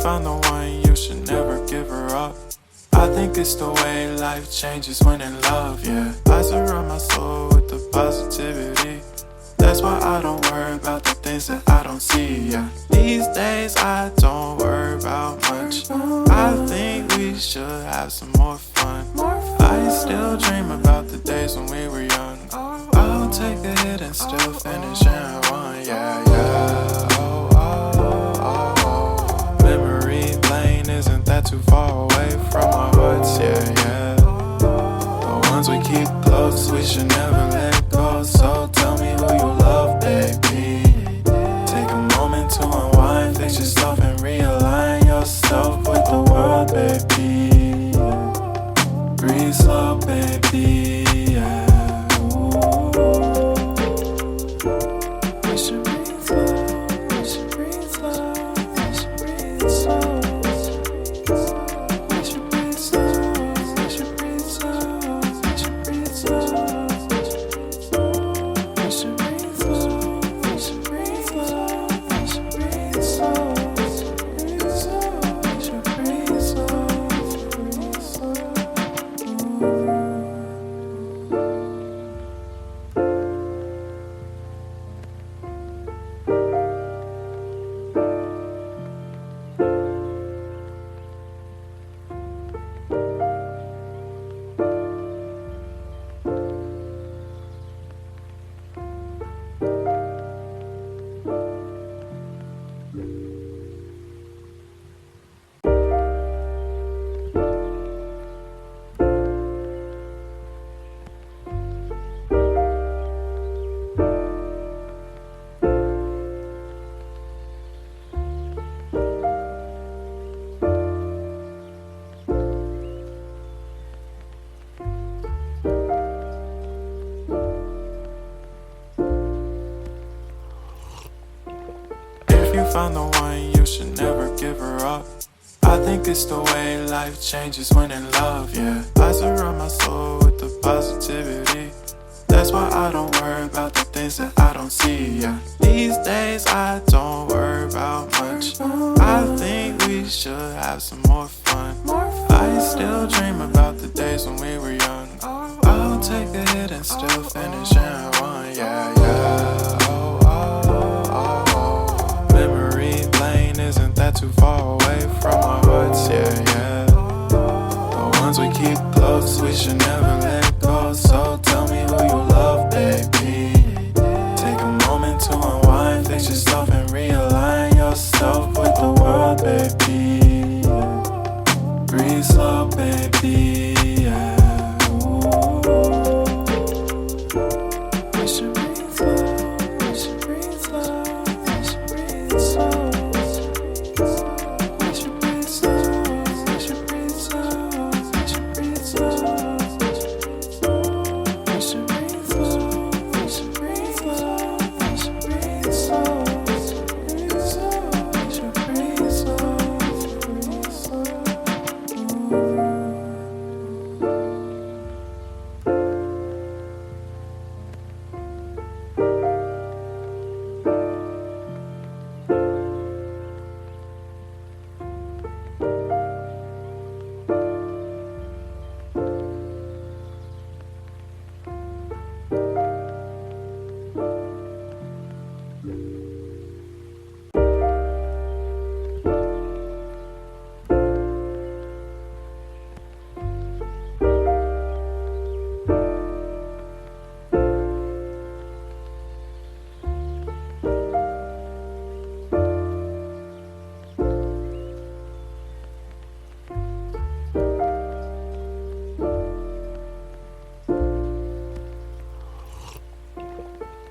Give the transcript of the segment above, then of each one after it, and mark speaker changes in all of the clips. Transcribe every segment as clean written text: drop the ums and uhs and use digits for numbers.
Speaker 1: found the one, you should never give her up. I think it's the way life changes when in love, yeah. I surround my soul with the positivity. That's why I don't worry about the things that I don't see, yeah. These days I don't worry about much. I think we should have some more fun. I still dream about the days when we were young. I'll take a hit and still finish in one, yeah, yeah. Oh, oh, oh, oh. Memory lane isn't that too far away from our hearts, yeah, yeah. The ones we keep close, we should never let go. So tell me who you love, baby. Take a moment to unwind, fix yourself and realign yourself with the world, baby. Breathe slow, baby, yeah. We should breathe slow, we should breathe slow, we should breathe slow. We should breathe slow, we should breathe slow, we should breathe slow. We should breathe slow, we should breathe slow, we should breathe slow. We should breathe slow, breathe slow. If you found the one, you should never give her up. I think it's the way life changes when in love, yeah. I surround my soul with the positivity. That's why I don't worry about the things that I don't see, yeah. These days I don't worry about much. I think we should have some more fun. I still dream about the days when we were young. I'll take a hit and still finish in one, yeah, yeah. Oh, oh, oh, oh. Memory lane isn't that too far away from our hearts, yeah, yeah. The ones we keep close, we should never let go. So tell me who you love, baby. Take a moment to unwind, fix yourself and realign yourself with the world, baby. Breathe slow, baby, yeah. We should breathe slow, we should breathe slow, we should breathe slow. We should breathe slow, we should breathe slow, we should breathe slow. We should breathe slow, we should breathe slow, we should breathe slow. We should breathe slow, breathe slow.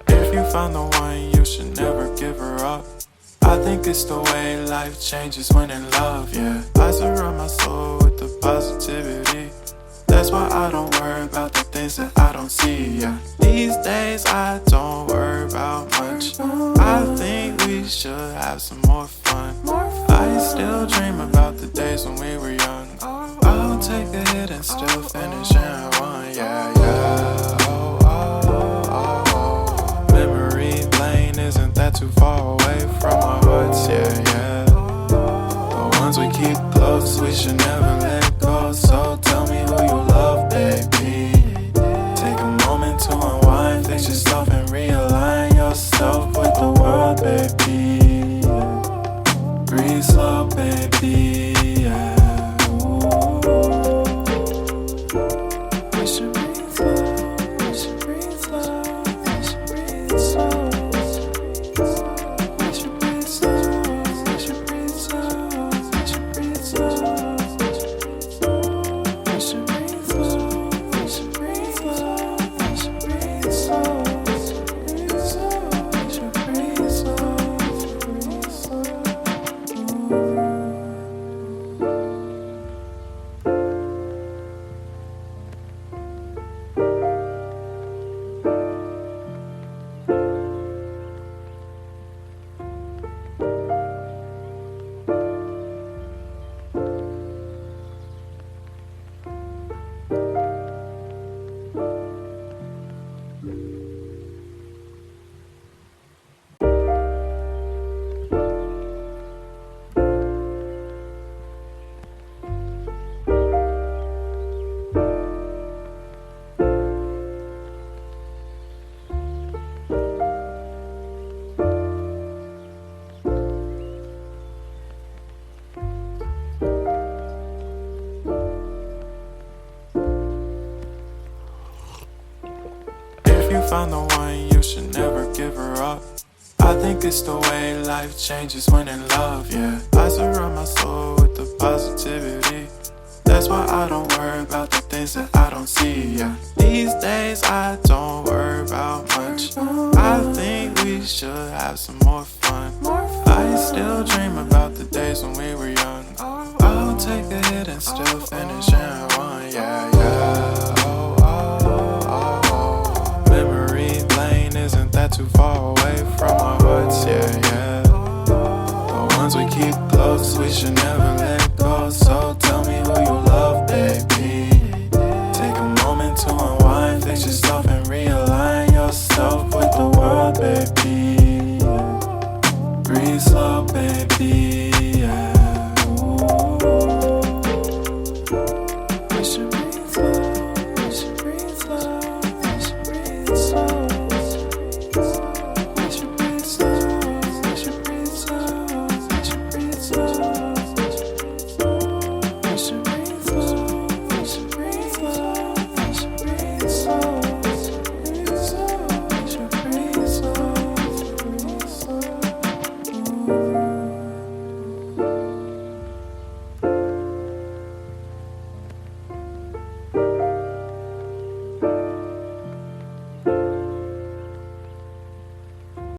Speaker 1: If you found the one, you should never give her up. I think it's the way life changes when in love, yeah. I surround my soul with the positivity. That's why I don't worry about the things that I don't see, yeah. These days I don't worry about much. I think we should have some more fun. I still dream about the days when we were young. I'll take a hit and still finish in one, yeah, yeah. Oh, oh, oh, oh. Memory lane isn't that too far away from our hearts, yeah, yeah. The ones we should never let go. So tell me who you love, baby. Take a moment to unwind, fix yourself and realign yourself with the world, baby. Breathe slow, baby, yeah. We should breathe slow, we should breathe slow, we should breathe slow. We should breathe slow, we should breathe slow, we should breathe slow. We should breathe slow, we should breathe slow, we should breathe slow. We should breathe slow, breathe slow. If you found the one, you should never give her up. I think it's the way life changes when in love, yeah. I surround my soul with the positivity. That's why I don't worry about the things that I don't see, yeah. These days I don't worry about much. I think we should have some more fun. I still dream about the days when we were young. I'll take a hit and still finish in one, yeah, yeah. Oh, oh, oh, oh. Memory lane isn't that too far away from our hearts, yeah, yeah. The ones we keep close, we should never let go. So